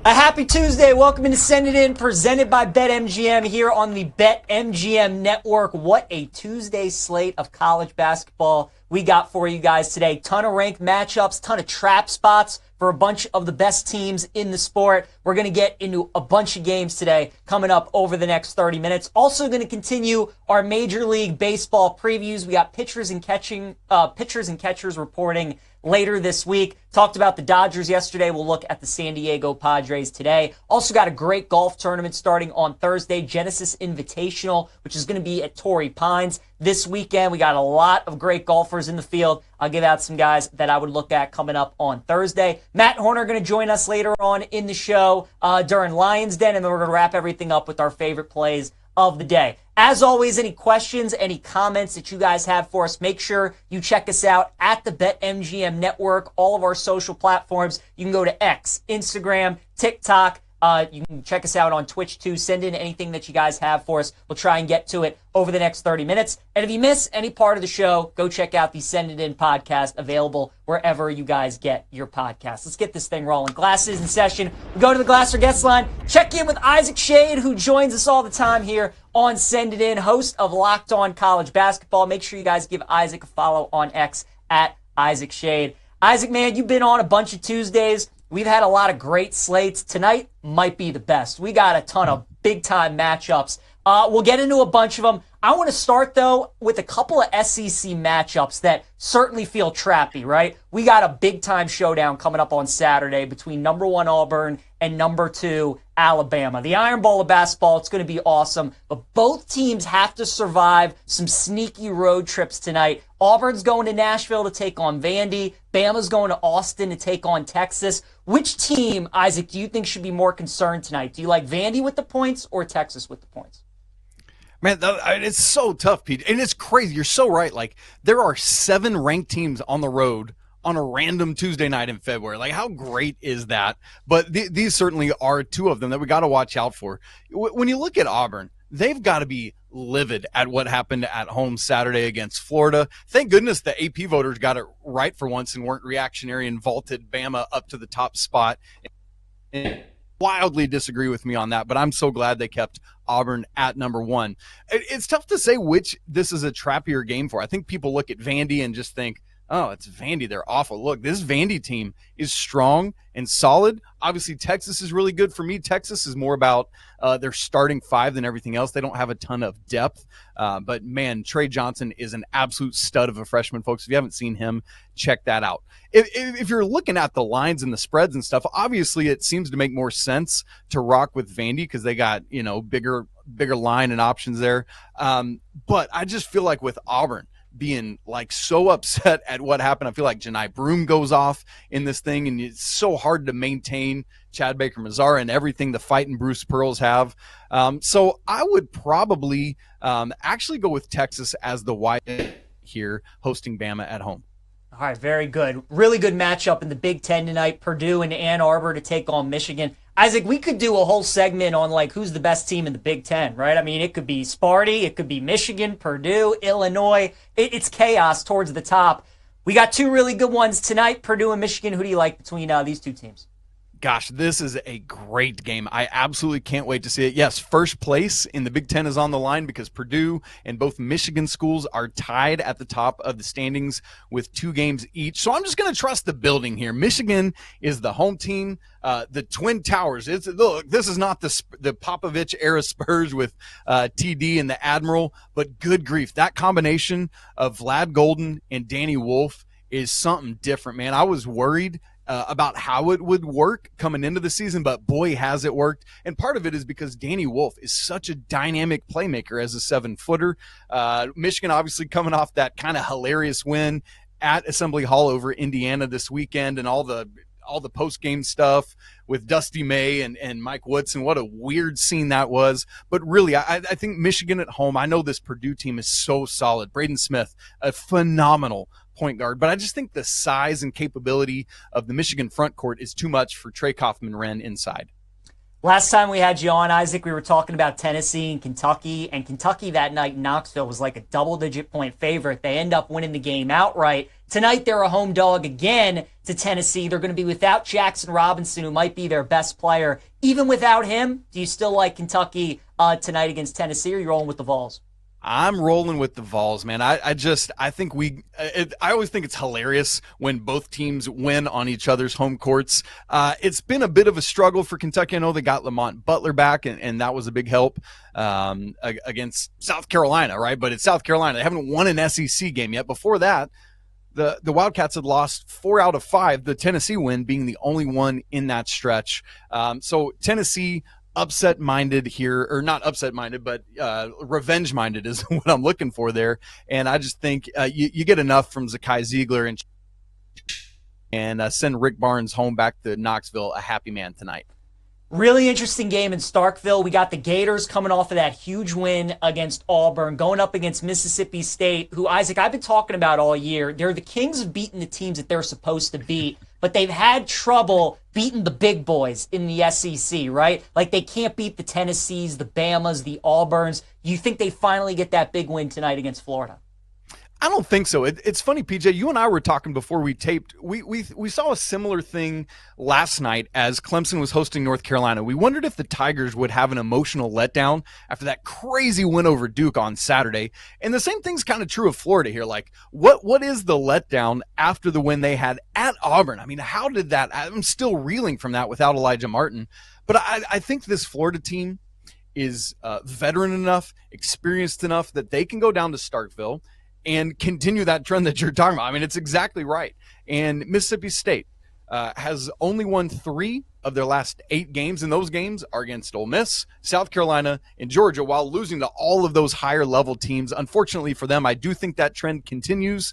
A happy Tuesday. Welcome to Send It In, presented by BetMGM here on the BetMGM network. What a Tuesday slate of college basketball we got for you guys today. Ton of ranked matchups, ton of trap spots for a bunch of the best teams in the sport. We're going to get into a bunch of games today coming up over the next 30 minutes. Also going to continue our Major League Baseball previews. We got pitchers and catchers reporting later this week. Talked about the Dodgers yesterday. We'll look at the San Diego Padres today. Also got a great golf tournament starting on Thursday, Genesis Invitational, which is going to be at Torrey Pines this weekend. We got a lot of great golfers in the field. I'll give out some guys that I would look at coming up on Thursday. Matt Horner going to join us later on in the show during Lions Den, and then we're going to wrap everything up with our favorite plays of the day. As always, any questions, any comments that you guys have for us, make sure you check us out at the BetMGM network, all of our social platforms. You can go to X, Instagram, TikTok. You can check us out on Twitch too. Send in anything that you guys have for us. We'll try and get to it over the next 30 minutes. And if you miss any part of the show, go check out the Send It In podcast, available wherever you guys get your podcasts. Let's get this thing rolling. Glasses in session. We go to the Glasser guest line. Check in with Isaac Schade, who joins us all the time here on Send It In, host of Locked On College Basketball. Make sure you guys give Isaac a follow on X at Isaac Schade. Isaac, man, you've been on a bunch of Tuesdays. We've had a lot of great slates. Tonight might be the best. We got a ton of big-time matchups. We'll get into a bunch of them. I want to start, though, with a couple of SEC matchups that certainly feel trappy, right? We got a big-time showdown coming up on Saturday between number 1 Auburn and number 2 Alabama. The Iron Bowl of basketball, it's going to be awesome, but both teams have to survive some sneaky road trips tonight. Auburn's going to Nashville to take on Vandy. Bama's going to Austin to take on Texas. Which team, Isaac, do you think should be more concerned tonight? Do you like Vandy with the points or Texas with the points? Man, it's so tough, Pete. And it's crazy. You're so right. Like, there are 7 ranked teams on the road on a random Tuesday night in February. Like, how great is that? But these certainly are 2 of them that we got to watch out for. When you look at Auburn, they've got to be livid at what happened at home Saturday against Florida. Thank goodness the AP voters got it right for once and weren't reactionary and vaulted Bama up to the top spot. And wildly disagree with me on that, but I'm so glad they kept Auburn at number 1. It's tough to say which this is a trappier game for. I think people look at Vandy and just think, oh, it's Vandy. They're awful. Look, this Vandy team is strong and solid. Obviously, Texas is really good. For me, Texas is more about their starting 5 than everything else. They don't have a ton of depth. But, man, Trey Johnson is an absolute stud of a freshman, folks. If you haven't seen him, check that out. If you're looking at the lines and the spreads and stuff, obviously it seems to make more sense to rock with Vandy because they got, bigger line and options there. But I just feel like with Auburn being like so upset at what happened, I feel like Janai Broome goes off in this thing, and it's so hard to maintain Chad Baker-Mazara and everything the fighting Bruce Pearls have. So I would probably actually go with Texas as the wide here, hosting Bama at home. All right, very good. Really good matchup in the Big Ten tonight. Purdue and Ann Arbor to take on Michigan. Isaac, we could do a whole segment on like who's the best team in the Big Ten, right? I mean, it could be Sparty, it could be Michigan, Purdue, Illinois. It's chaos towards the top. We got 2 really good ones tonight, Purdue and Michigan. Who do you like between these 2 teams? Gosh, this is a great game. I absolutely can't wait to see it. Yes, first place in the Big Ten is on the line because Purdue and both Michigan schools are tied at the top of the standings with 2 games each. So I'm just going to trust the building here. Michigan is the home team. The Twin Towers. Look, this is not the Popovich era Spurs with TD and the Admiral, but good grief. That combination of Vlad Golden and Danny Wolf is something different, man. I was worried about how it would work coming into the season, but boy, has it worked. And part of it is because Danny Wolf is such a dynamic playmaker as a 7-footer. Michigan obviously coming off that kind of hilarious win at Assembly Hall over Indiana this weekend, and all the post-game stuff with Dusty May and Mike Woodson. What a weird scene that was. But really, I think Michigan at home, I know this Purdue team is so solid. Braden Smith, a phenomenal point guard, but I just think the size and capability of the Michigan front court is too much for Trey Kaufman-Wren inside. Last time we had you on, Isaac, we were talking about Tennessee and Kentucky that night in Knoxville was like a double-digit point favorite. They end up winning the game outright. Tonight, they're a home dog again to Tennessee. They're going to be without Jackson Robinson, who might be their best player. Even without him, do you still like Kentucky tonight against Tennessee, or are you rolling with the Vols? I'm rolling with the Vols, man. I always think it's hilarious when both teams win on each other's home courts. It's been a bit of a struggle for Kentucky. I know they got Lamont Butler back, and that was a big help against South Carolina, right? But it's South Carolina. They haven't won an SEC game yet. Before that, the Wildcats had lost 4 out of 5, the Tennessee win being the only one in that stretch. So Tennessee upset-minded here, or not upset-minded, but revenge-minded is what I'm looking for there. And I just think you get enough from Zakai Ziegler and send Rick Barnes home back to Knoxville a happy man tonight. Really interesting game in Starkville. We got the Gators coming off of that huge win against Auburn, going up against Mississippi State, who, Isaac, I've been talking about all year. They're the kings of beating the teams that they're supposed to beat, but they've had trouble beating the big boys in the SEC, right? Like, they can't beat the Tennessees, the Bamas, the Auburns. You think they finally get that big win tonight against Florida? I don't think so. It's funny, PJ. You and I were talking before we taped. We saw a similar thing last night as Clemson was hosting North Carolina. We wondered if the Tigers would have an emotional letdown after that crazy win over Duke on Saturday. And the same thing's kind of true of Florida here. Like, what is the letdown after the win they had at Auburn? I mean, how did that? I'm still reeling from that without Elijah Martin. But I think this Florida team is veteran enough, experienced enough that they can go down to Starkville and continue that trend that you're talking about. I mean, it's exactly right. And Mississippi State has only won 3 of their last 8 games, and those games are against Ole Miss, South Carolina, and Georgia, while losing to all of those higher-level teams. Unfortunately for them, I do think that trend continues.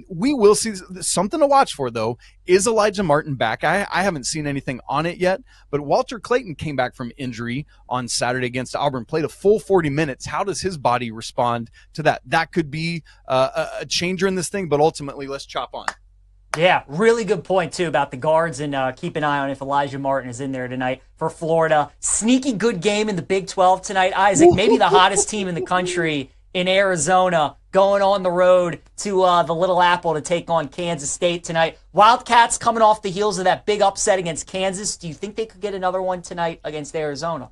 We will see something to watch for, though. Is Elijah Martin back? I haven't seen anything on it yet, but Walter Clayton came back from injury on Saturday against Auburn, played a full 40 minutes. How does his body respond to that? That could be a changer in this thing, but ultimately, let's chop on. Yeah, really good point, too, about the guards, and keep an eye on if Elijah Martin is in there tonight for Florida. Sneaky good game in the Big 12 tonight. Isaac, maybe the hottest team in the country in Arizona, going on the road to the Little Apple to take on Kansas State tonight. Wildcats coming off the heels of that big upset against Kansas. Do you think they could get another one tonight against Arizona?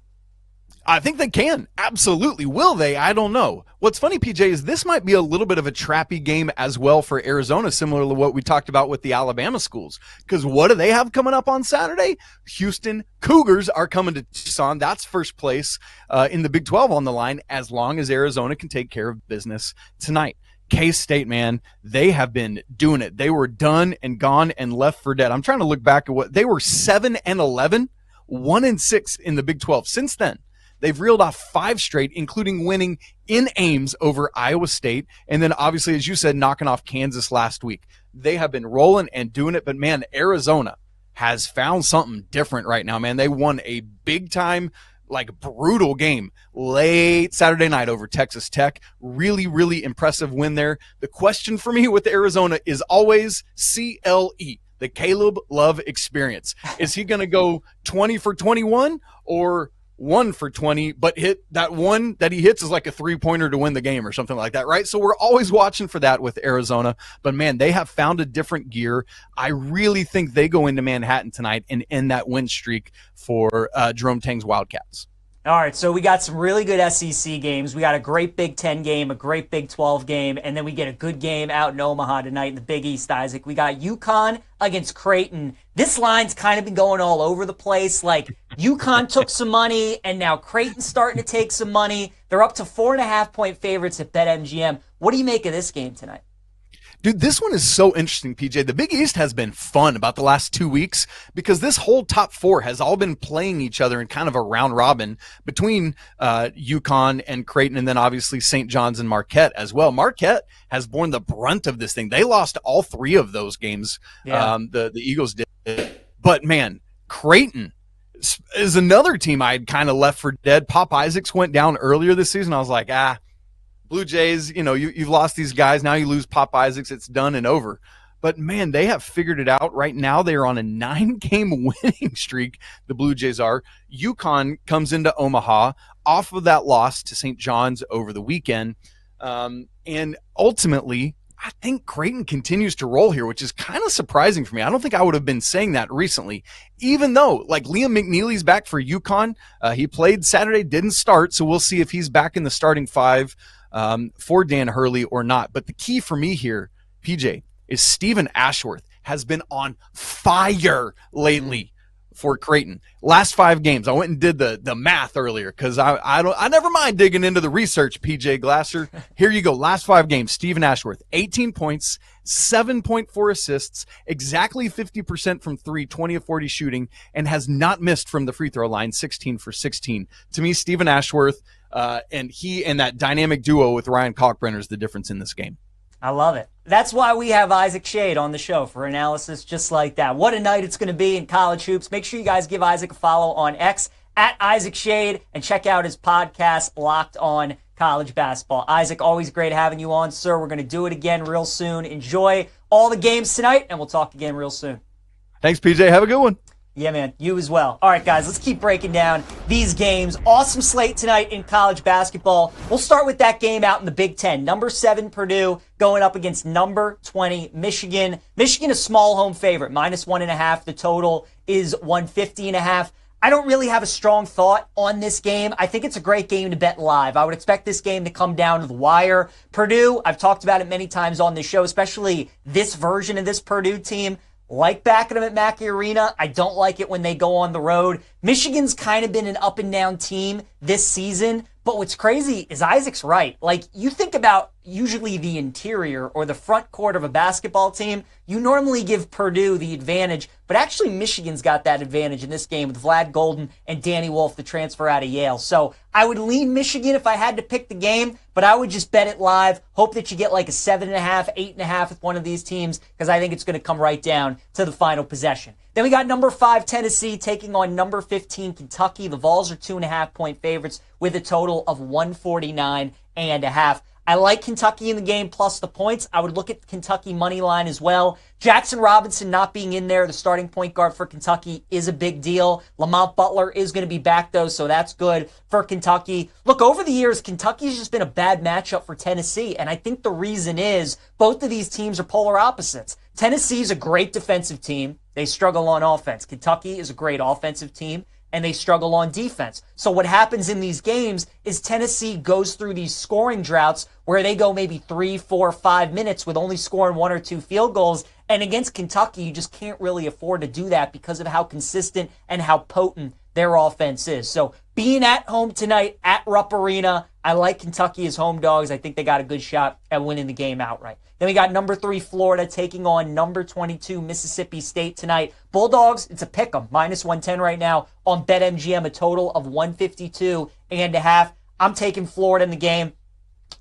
I think they can. Absolutely. Will they? I don't know. What's funny, PJ, is this might be a little bit of a trappy game as well for Arizona, similar to what we talked about with the Alabama schools. Because what do they have coming up on Saturday? Houston Cougars are coming to Tucson. That's first place in the Big 12 on the line, as long as Arizona can take care of business tonight. K-State, man, they have been doing it. They were done and gone and left for dead. I'm trying to look back at what they were 7-11, 1-6 in the Big 12. Since then, they've reeled off 5 straight, including winning in Ames over Iowa State. And then, obviously, as you said, knocking off Kansas last week. They have been rolling and doing it. But, man, Arizona has found something different right now, man. They won a big-time, like, brutal game late Saturday night over Texas Tech. Really, really impressive win there. The question for me with Arizona is always CLE. The Caleb Love experience. Is he going to go 20 for 21 or 1 for 20, but hit that one that he hits is like a 3-pointer to win the game or something like that, right? So we're always watching for that with Arizona. But, man, they have found a different gear. I really think they go into Manhattan tonight and end that win streak for Jerome Tang's Wildcats. All right, so we got some really good SEC games. We got a great Big 10 game, a great Big 12 game, and then we get a good game out in Omaha tonight in the Big East, Isaac. We got UConn against Creighton. This line's kind of been going all over the place. Like, UConn took some money, and now Creighton's starting to take some money. They're up to 4.5-point favorites at BetMGM. What do you make of this game tonight? Dude, this one is so interesting, PJ. The Big East has been fun about the last 2 weeks because this whole top 4 has all been playing each other in kind of a round robin between UConn and Creighton, and then obviously St. John's and Marquette as well. Marquette has borne the brunt of this thing. They lost all 3 of those games. Yeah. The Eagles did. But, man, Creighton is another team I had kind of left for dead. Pop Isaacs went down earlier this season. I was like, Blue Jays, you've lost these guys. Now you lose Pop Isaacs. It's done and over. But, man, they have figured it out. Right now they are on a 9-game winning streak, the Blue Jays are. UConn comes into Omaha off of that loss to St. John's over the weekend. And ultimately, I think Creighton continues to roll here, which is kind of surprising for me. I don't think I would have been saying that recently, even though like Liam McNeely's back for UConn. He played Saturday, didn't start, so we'll see if he's back in the starting five for Dan Hurley or not. But the key for me here, PJ, is Stephen Ashworth has been on fire lately for Creighton. Last 5 games, I went and did the math earlier because I never mind digging into the research, PJ Glasser. Here you go. Last 5 games, Stephen Ashworth, 18 points, 7.4 assists, exactly 50% from 3, 20 of 40 shooting, and has not missed from the free throw line, 16 for 16. To me, Stephen Ashworth and he and that dynamic duo with Ryan Kalkbrenner is the difference in this game. I love it. That's why we have Isaac Schade on the show for analysis just like that. What a night it's going to be in college hoops. Make sure you guys give Isaac a follow on X at Isaac Schade and check out his podcast, Locked On College Basketball. Isaac, always great having you on, sir. We're going to do it again real soon. Enjoy all the games tonight, and we'll talk again real soon. Thanks, PJ. Have a good one. Yeah, man. You as well. All right, guys, let's keep breaking down these games. Awesome slate tonight in college basketball. We'll start with that game out in the Big Ten. Number 7, Purdue, going up against number 20, Michigan. Michigan, a small home favorite, -1.5. The total is 150.5. I don't really have a strong thought on this game. I think it's a great game to bet live. I would expect this game to come down to the wire. Purdue, I've talked about it many times on this show, especially this version of this Purdue team. Like backing them at Mackey Arena. I don't like it when they go on the road. Michigan's kind of been an up and down team this season, but what's crazy is Isaac's right. Like, you think about usually the interior or the front court of a basketball team, you normally give Purdue the advantage, but actually Michigan's got that advantage in this game with Vlad Golden and Danny Wolf, the transfer out of Yale. So I would lean Michigan if I had to pick the game, but I would just bet it live. Hope that you get like a 7.5, 8.5 with one of these teams, because I think it's going to come right down to the final possession. Then we got number 5, Tennessee, taking on number 15, Kentucky. The Vols are 2.5-point favorites with a total of 149.5. I like Kentucky in the game plus the points. I would look at Kentucky money line as well. Jackson Robinson not being in there, the starting point guard for Kentucky, is a big deal. Lamont Butler is going to be back, though, so that's good for Kentucky. Look, over the years, Kentucky's just been a bad matchup for Tennessee, and I think the reason is both of these teams are polar opposites. Tennessee's a great defensive team. They struggle on offense. Kentucky is a great offensive team, and they struggle on defense. So what happens in these games is Tennessee goes through these scoring droughts where they go maybe 3, 4, 5 minutes with only scoring 1 or 2 field goals. And against Kentucky, you just can't really afford to do that because of how consistent and how potent their offense is. So being at home tonight at Rupp Arena, I like Kentucky as home dogs. I think they got a good shot at winning the game outright. Then we got number 3, Florida, taking on number 22, Mississippi State tonight. Bulldogs, it's a pick 'em, -110 right now on BetMGM, a total of 152.5. I'm taking Florida in the game.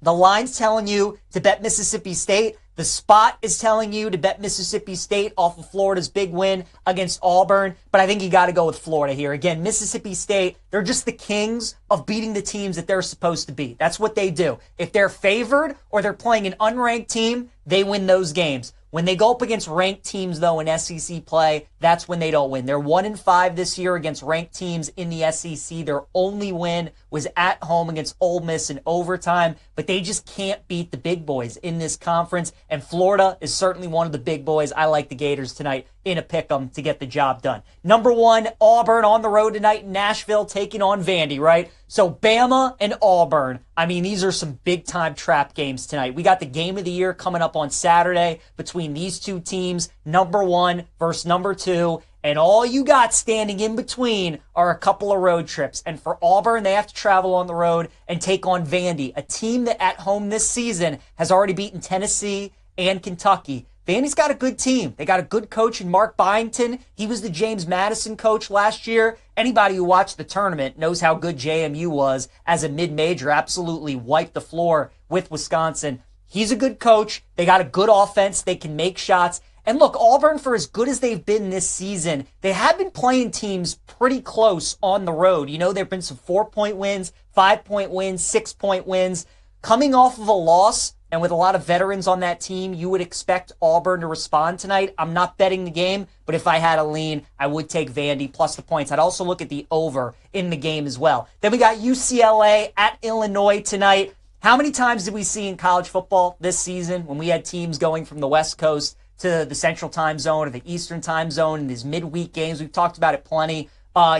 The line's telling you to bet Mississippi State. The spot is telling you to bet Mississippi State off of Florida's big win against Auburn, but I think you got to go with Florida here. Again, Mississippi State, they're just the kings of beating the teams that they're supposed to beat. That's what they do. If they're favored or they're playing an unranked team, they win those games. When they go up against ranked teams, though, in SEC play, that's when they don't win. They're 1-5 this year against ranked teams in the SEC. Their only win was at home against Ole Miss in overtime, but they just can't beat the big boys in this conference, and Florida is certainly one of the big boys. I like the Gators tonight in a pick'em to get the job done. Number 1, Auburn on the road tonight in Nashville, taking on Vandy, right? So Bama and Auburn, I mean, these are some big-time trap games tonight. We got the game of the year coming up on Saturday between these two teams, number 1 versus number 2, and all you got standing in between are a couple of road trips. And for Auburn, they have to travel on the road and take on Vandy, a team that at home this season has already beaten Tennessee and Kentucky. Vandy's got a good team. They got a good coach in Mark Byington. He was the James Madison coach last year. Anybody who watched the tournament knows how good JMU was as a mid-major. Absolutely wiped the floor with Wisconsin. He's a good coach. They got a good offense. They can make shots. And look, Auburn, for as good as they've been this season, they have been playing teams pretty close on the road. You know, there have been some 4-point wins, 5-point wins, 6-point wins. Coming off of a loss, and with a lot of veterans on that team, you would expect Auburn to respond tonight. I'm not betting the game, but if I had a lean, I would take Vandy plus the points. I'd also look at the over in the game as well. Then we got UCLA at Illinois tonight. How many times did we see in college football this season when we had teams going from the West Coast to the Central Time Zone or the Eastern Time Zone in these midweek games? We've talked about it plenty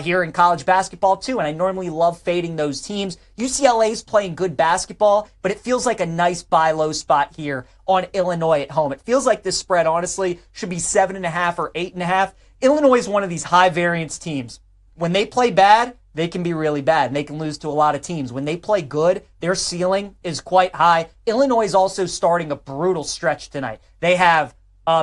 here in college basketball too, and I normally love fading those teams. UCLA's playing good basketball, but it feels like a nice buy low spot here on Illinois at home. It feels like this spread, honestly, should be 7.5 or 8.5. Illinois is one of these high variance teams. When they play bad, they can be really bad, and they can lose to a lot of teams. When they play good, their ceiling is quite high. Illinois is also starting a brutal stretch tonight. They have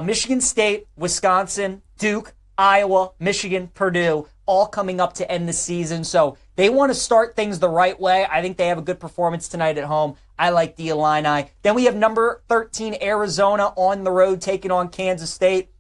Michigan State, Wisconsin, Duke, Iowa, Michigan, Purdue, all coming up to end the season. So they want to start things the right way. I think they have a good performance tonight at home. I like the Illini. Then we have number 13, Arizona, on the road taking on Kansas State.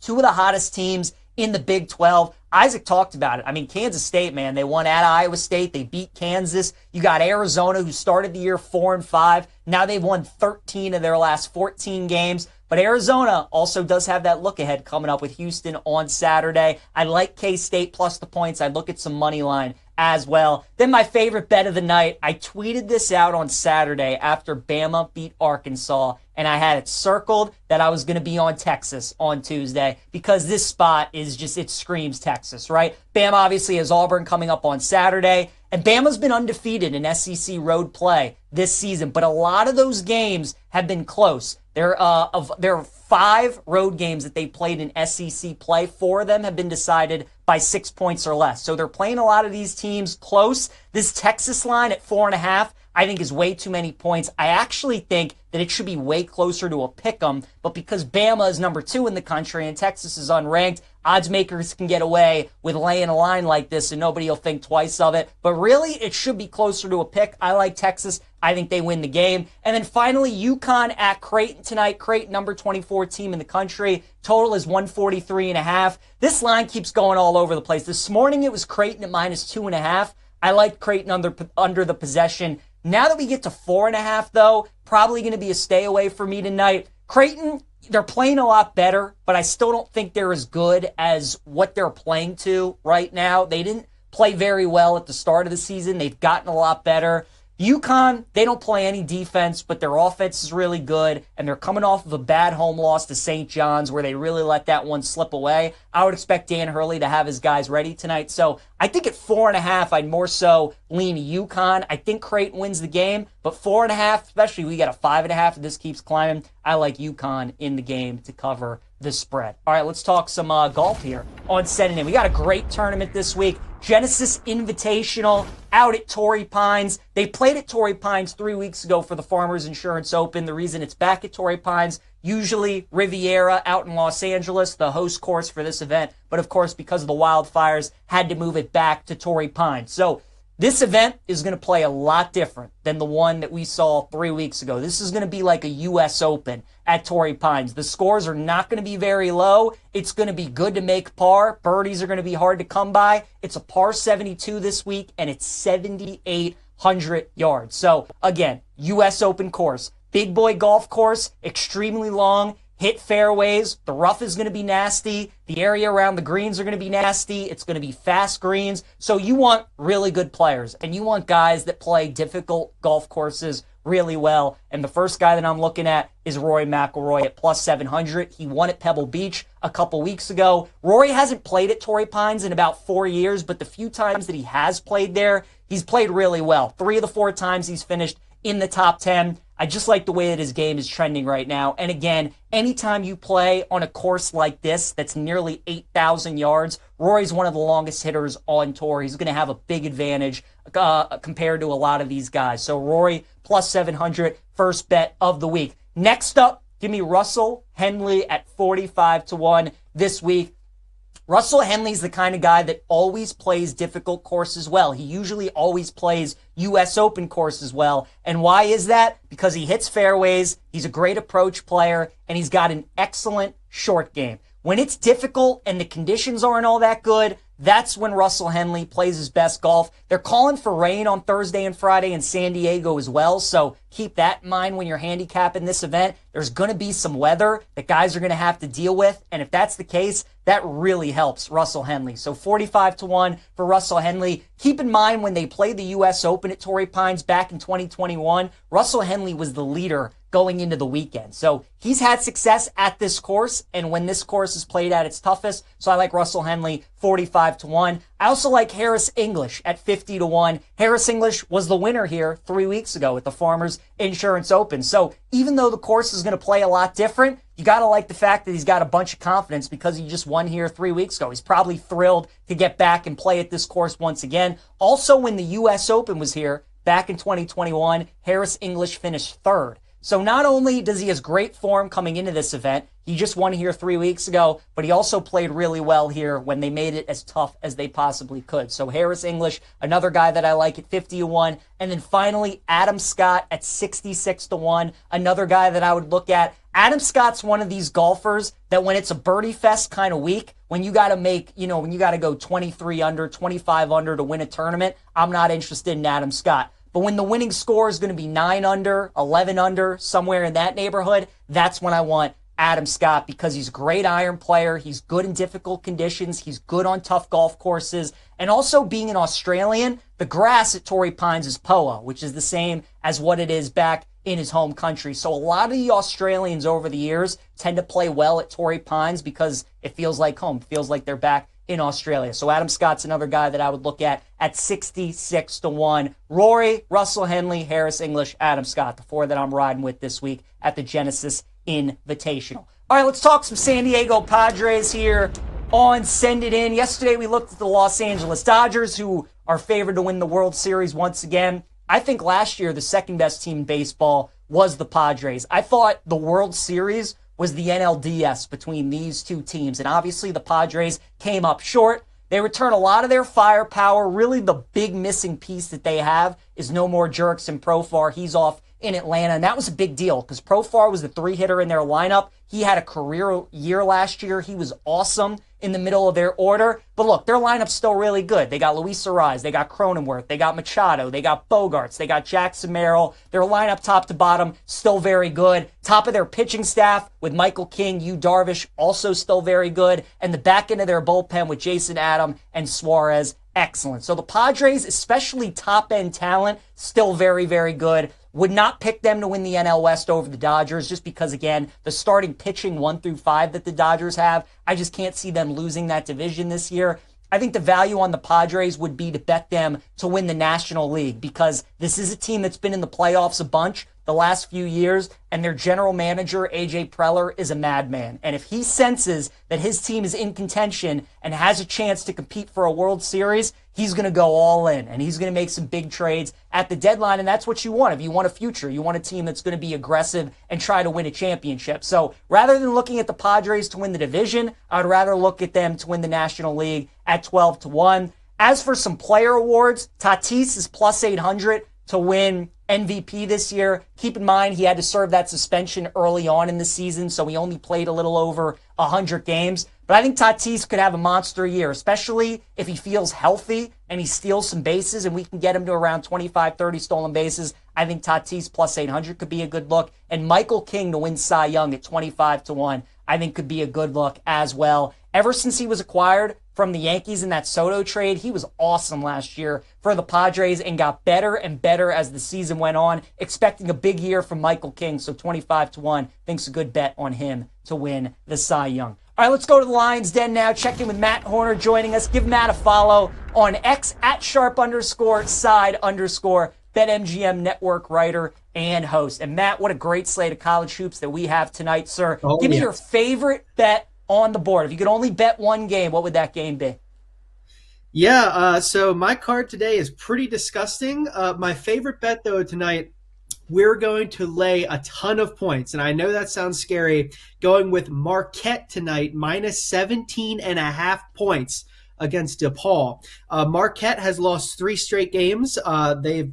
Two of the hottest teams in the Big 12. Isaac talked about it. I mean, Kansas State, man, they won at Iowa State. They beat Kansas. You got Arizona, who started the year 4-5. Now they've won 13 of their last 14 games. But Arizona also does have that look ahead coming up with Houston on Saturday. I like K-State plus the points. I'd look at some money line as well. Then my favorite bet of the night, I tweeted this out on Saturday after Bama beat Arkansas, and I had it circled that I was going to be on Texas on Tuesday because this spot is just, it screams Texas, right? Bama obviously has Auburn coming up on Saturday, and Bama's been undefeated in SEC road play this season, but a lot of those games have been close. There are 5 road games that they played in SEC play. 4 of them have been decided by 6 points or less. So they're playing a lot of these teams close. This Texas line at 4.5, I think is way too many points. I actually think that it should be way closer to a pick'em, but because Bama is number 2 in the country and Texas is unranked, odds makers can get away with laying a line like this and nobody will think twice of it. But really, it should be closer to a pick. I like Texas. I think they win the game. And then finally, UConn at Creighton tonight. Creighton, number 24 team in the country. Total is 143.5. This line keeps going all over the place. This morning, it was Creighton at -2.5. I like Creighton under the possession. Now that we get to 4.5, though, probably going to be a stay away for me tonight. Creighton, they're playing a lot better, but I still don't think they're as good as what they're playing to right now. They didn't play very well at the start of the season. They've gotten a lot better. UConn, they don't play any defense, but their offense is really good, and they're coming off of a bad home loss to St. John's where they really let that one slip away. I would expect Dan Hurley to have his guys ready tonight. So I think at 4.5, I'd more so lean UConn. I think Creighton wins the game, but 4.5, especially we got a 5.5 if this keeps climbing, I like UConn in the game to cover the spread. All right, let's talk some golf here on Sending In. We got a great tournament this week. Genesis Invitational out at Torrey Pines. They played at Torrey Pines 3 weeks ago for the Farmers Insurance Open. The reason it's back at Torrey Pines, usually Riviera out in Los Angeles, the host course for this event. But of course, because of the wildfires, had to move it back to Torrey Pines. So this event is going to play a lot different than the one that we saw 3 weeks ago. This is going to be like a U.S. Open at Torrey Pines. The scores are not going to be very low. It's going to be good to make par. Birdies are going to be hard to come by. It's a par 72 this week, and it's 7,800 yards. So, again, U.S. Open course. Big boy golf course, extremely long. Hit fairways. The rough is going to be nasty. The area around the greens are going to be nasty. It's going to be fast greens. So you want really good players, and you want guys that play difficult golf courses really well. And the first guy that I'm looking at is Rory McIlroy at plus 700. He won at Pebble Beach a couple weeks ago. Rory hasn't played at Torrey Pines in about 4 years, but the few times that he has played there, he's played really well. 3 of the 4 times he's finished in the top 10. I just like the way that his game is trending right now. And again, anytime you play on a course like this that's nearly 8,000 yards, Rory's one of the longest hitters on tour. He's going to have a big advantage compared to a lot of these guys. So Rory plus 700, first bet of the week. Next up, give me Russell Henley at 45-1 this week. Russell Henley's the kind of guy that always plays difficult courses well. He usually always plays U.S. Open courses well. And why is that? Because he hits fairways, he's a great approach player, and he's got an excellent short game. When it's difficult and the conditions aren't all that good, That's when Russell Henley plays his best golf. They're calling for rain on Thursday and Friday in San Diego as well, so keep that in mind when you're handicapping this event. There's going to be some weather that guys are going to have to deal with, and if that's the case, that really helps Russell Henley. So 45-1 for Russell Henley. Keep in mind when they played the U.S. Open at Torrey Pines back in 2021, Russell Henley was the leader going into the weekend. So he's had success at this course, and when this course is played at its toughest, so I like Russell Henley 45-1. I also like Harris English at 50-1. Harris English was the winner here 3 weeks ago at the Farmers Insurance Open. So even though the course is going to play a lot different, you got to like the fact that he's got a bunch of confidence because he just won here 3 weeks ago. He's probably thrilled to get back and play at this course once again. Also, when the U.S. Open was here back in 2021, Harris English finished third. So not only does he have great form coming into this event, he just won here 3 weeks ago, but he also played really well here when they made it as tough as they possibly could. So Harris English, another guy that I like at 50-1. And then finally, Adam Scott at 66-1, another guy that I would look at. Adam Scott's one of these golfers that when it's a birdie fest kind of week, when you got to make, when you got to go 23 under, 25 under to win a tournament, I'm not interested in Adam Scott. But when the winning score is going to be 9 under, 11 under, somewhere in that neighborhood, that's when I want Adam Scott because he's a great iron player. He's good in difficult conditions. He's good on tough golf courses. And also being an Australian, the grass at Torrey Pines is POA, which is the same as what it is back in his home country. So a lot of the Australians over the years tend to play well at Torrey Pines because it feels like home. It feels like they're back in Australia. So Adam Scott's another guy that I would look at 66-1. Rory, Russell Henley, Harris English, Adam Scott, the four that I'm riding with this week at the Genesis Invitational. All right, let's talk some San Diego Padres here on Send It In. Yesterday we looked at the Los Angeles Dodgers, who are favored to win the World Series once again. I think last year the second best team in baseball was the Padres. I thought the World Series was the NLDS between these two teams. And obviously the Padres came up short. They return a lot of their firepower. Really the big missing piece that they have is no more Jurickson Profar. He's off in Atlanta. And that was a big deal because Profar was the 3-hitter in their lineup. He had a career year last year. He was awesome in the middle of their order. But look, their lineup's still really good. They got Luis Arraez, they got Cronenworth, they got Machado, they got Bogarts, they got Jackson Merrill. Their lineup top to bottom, still very good. Top of their pitching staff with Michael King, Yu Darvish, also still very good. And the back end of their bullpen with Jason Adam and Suarez, excellent. So the Padres, especially top-end talent, still very, very good. Would not pick them to win the NL West over the Dodgers just because, again, the starting pitching 1 through 5 that the Dodgers have, I just can't see them losing that division this year. I think the value on the Padres would be to bet them to win the National League because this is a team that's been in the playoffs a bunch the last few years, and their general manager, A.J. Preller, is a madman. And if he senses that his team is in contention and has a chance to compete for a World Series, he's going to go all in, and he's going to make some big trades at the deadline, and that's what you want. If you want a future, you want a team that's going to be aggressive and try to win a championship. So rather than looking at the Padres to win the division, I would rather look at them to win the National League at 12-1. As for some player awards, Tatis is plus 800 to win MVP this year. Keep in mind, he had to serve that suspension early on in the season, so he only played a little over 100 games. But I think Tatis could have a monster year, especially if he feels healthy and he steals some bases and we can get him to around 25, 30 stolen bases. I think Tatis plus 800 could be a good look. And Michael King to win Cy Young at 25-1, I think could be a good look as well. Ever since he was acquired from the Yankees in that Soto trade, he was awesome last year for the Padres and got better and better as the season went on. Expecting a big year from Michael King, so 25-1, think's a good bet on him to win the Cy Young. All right, let's go to the Lions Den now. Check in with Matt Horner joining us. Give Matt a follow on X at @sharp_side_ BetMGM network writer and host. And Matt, what a great slate of college hoops that we have tonight, sir. Give me your favorite bet on the board. If you could only bet one game, what would that game be? Yeah, so my card today is pretty disgusting. My favorite bet, though, tonight, we're going to lay a ton of points. And I know that sounds scary, going with Marquette tonight, minus 17.5 points against DePaul. Marquette has lost 3 straight games. They've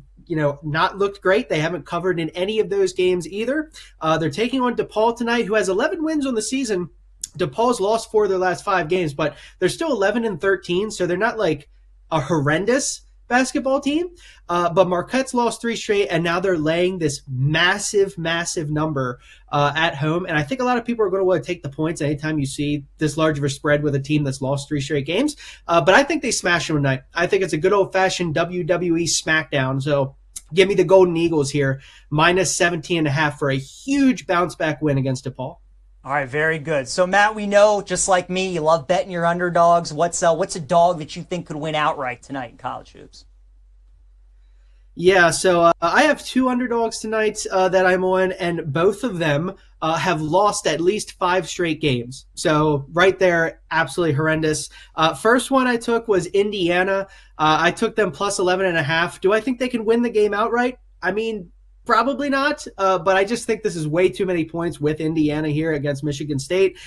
not looked great. They haven't covered in any of those games either. They're taking on DePaul tonight, who has 11 wins on the season, DePaul's lost 4 of their last 5 games, but they're still 11-13, so they're not like a horrendous basketball team. But Marquette's lost 3 straight, and now they're laying this massive, massive number at home. And I think a lot of people are going to want to take the points anytime you see this large of a spread with a team that's lost 3 straight games. But I think they smash them tonight. I think it's a good old-fashioned WWE SmackDown. So give me the Golden Eagles here, minus 17.5 for a huge bounce-back win against DePaul. All right, very good. So, Matt, we know, just like me, you love betting your underdogs. What's a dog that you think could win outright tonight in college hoops? Yeah, so I have 2 underdogs tonight that I'm on, and both of them have lost at least 5 straight games. So right there, absolutely horrendous. First one I took was Indiana. I took them plus 11.5. Do I think they can win the game outright? I mean, probably not, but I just think this is way too many points with Indiana here against Michigan State.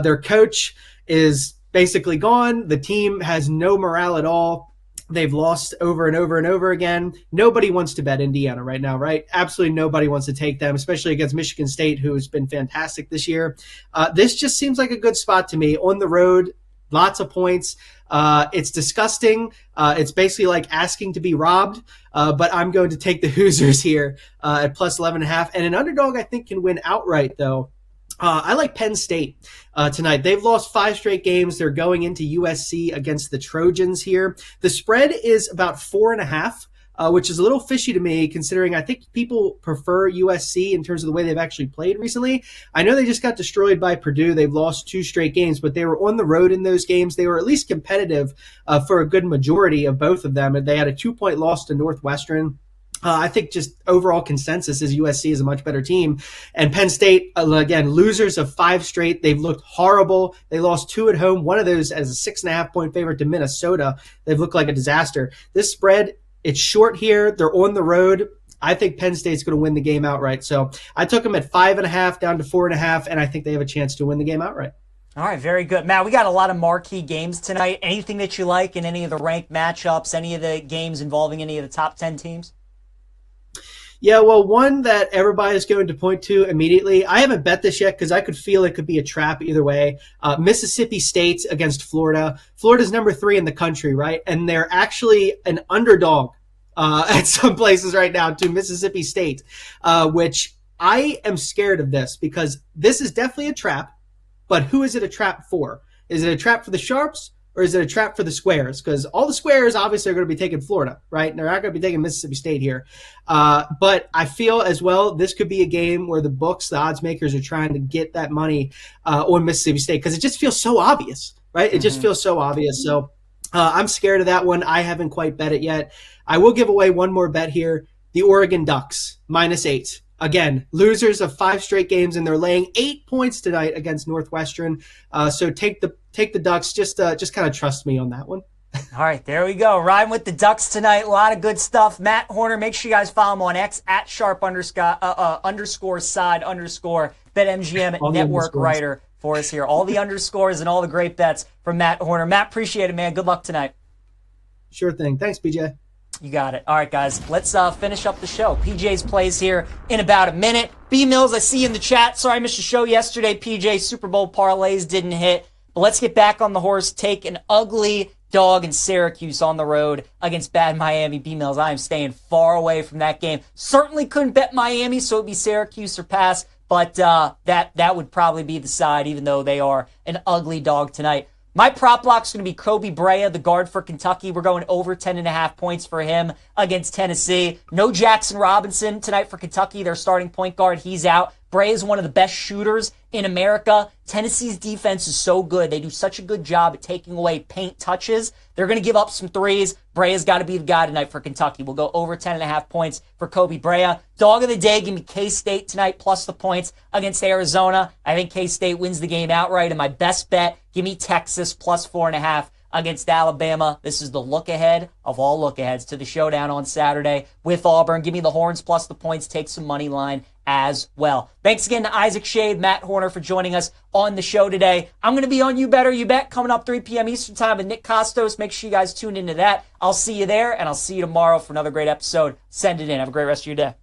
Their coach is basically gone. The team has no morale at all. They've lost over and over and over again. Nobody wants to bet Indiana right now, right? Absolutely nobody wants to take them, especially against Michigan State, who has been fantastic this year. This just seems like a good spot to me. On the road, lots of points. It's disgusting. It's basically like asking to be robbed, but I'm going to take the Hoosiers here at plus 11.5. And an underdog I think can win outright, though. I like Penn State tonight. They've lost 5 straight games. They're going into USC against the Trojans here. The spread is about 4.5, which is a little fishy to me considering I think people prefer USC in terms of the way they've actually played recently. I know they just got destroyed by Purdue. They've lost 2 straight games, but they were on the road in those games. They were at least competitive for a good majority of both of them. And they had a 2-point loss to Northwestern. I think just overall consensus is USC is a much better team. And Penn State, again, losers of 5 straight. They've looked horrible. They lost 2 at home, one of those as a 6.5-point favorite to Minnesota. They've looked like a disaster. This spread, it's short here. They're on the road. I think Penn State's going to win the game outright. So I took them at 5.5 down to 4.5, and I think they have a chance to win the game outright. All right, very good. Matt, we got a lot of marquee games tonight. Anything that you like in any of the ranked matchups, any of the games involving any of the top 10 teams? Yeah, well, one that everybody is going to point to immediately, I haven't bet this yet because I could feel it could be a trap either way. Mississippi State against Florida. Florida's number 3 in the country, right? And they're actually an underdog at some places right now to Mississippi State, which I am scared of this because this is definitely a trap, but who is it a trap for? Is it a trap for the Sharps? Or is it a trap for the squares? Because all the squares obviously are going to be taking Florida, right? And they're not going to be taking Mississippi State here. But I feel as well this could be a game where the books, the odds makers are trying to get that money on Mississippi State because it just feels so obvious, right? It just feels so obvious. So I'm scared of that one. I haven't quite bet it yet. I will give away one more bet here. The Oregon Ducks, minus 8. Again, losers of 5 straight games, and they're laying 8 points tonight against Northwestern. So take the Ducks. Just kind of trust me on that one. All right, there we go. Riding with the Ducks tonight. A lot of good stuff. Matt Horner, make sure you guys follow him on X at @sharp_side_ BetMGM network writer for us here. All the underscores and all the great bets from Matt Horner. Matt, appreciate it, man. Good luck tonight. Sure thing. Thanks, BJ. You got it. All right, guys, let's finish up the show. PJ's plays here in about a minute. B Mills, I see you in the chat. Sorry I missed your show yesterday, PJ. Super Bowl parlays didn't hit. But let's get back on the horse. Take an ugly dog in Syracuse on the road against bad Miami. B Mills, I am staying far away from that game. Certainly couldn't bet Miami, so it'd be Syracuse or pass. But that would probably be the side, even though they are an ugly dog tonight. My prop block's going to be Kobe Brea, the guard for Kentucky. We're going over 10.5 points for him against Tennessee. No Jackson Robinson tonight for Kentucky. Their starting point guard, he's out. Brea is one of the best shooters in America. Tennessee's defense is so good. They do such a good job at taking away paint touches. They're going to give up some threes. Brea's got to be the guy tonight for Kentucky. We'll go over 10.5 points for Kobe Brea. Dog of the day, give me K-State tonight plus the points against Arizona. I think K-State wins the game outright. And my best bet, give me Texas plus 4.5 against Alabama. This is the look ahead of all look aheads to the showdown on Saturday with Auburn. Give me the Horns plus the points. Take some money line as well. Thanks again to Isaac Schade, Matt Horner for joining us on the show today. I'm going to be on You Better You Bet coming up 3 p.m. Eastern Time with Nick Costos. Make sure you guys tune into that. I'll see you there, and I'll see you tomorrow for another great episode. Send it in. Have a great rest of your day.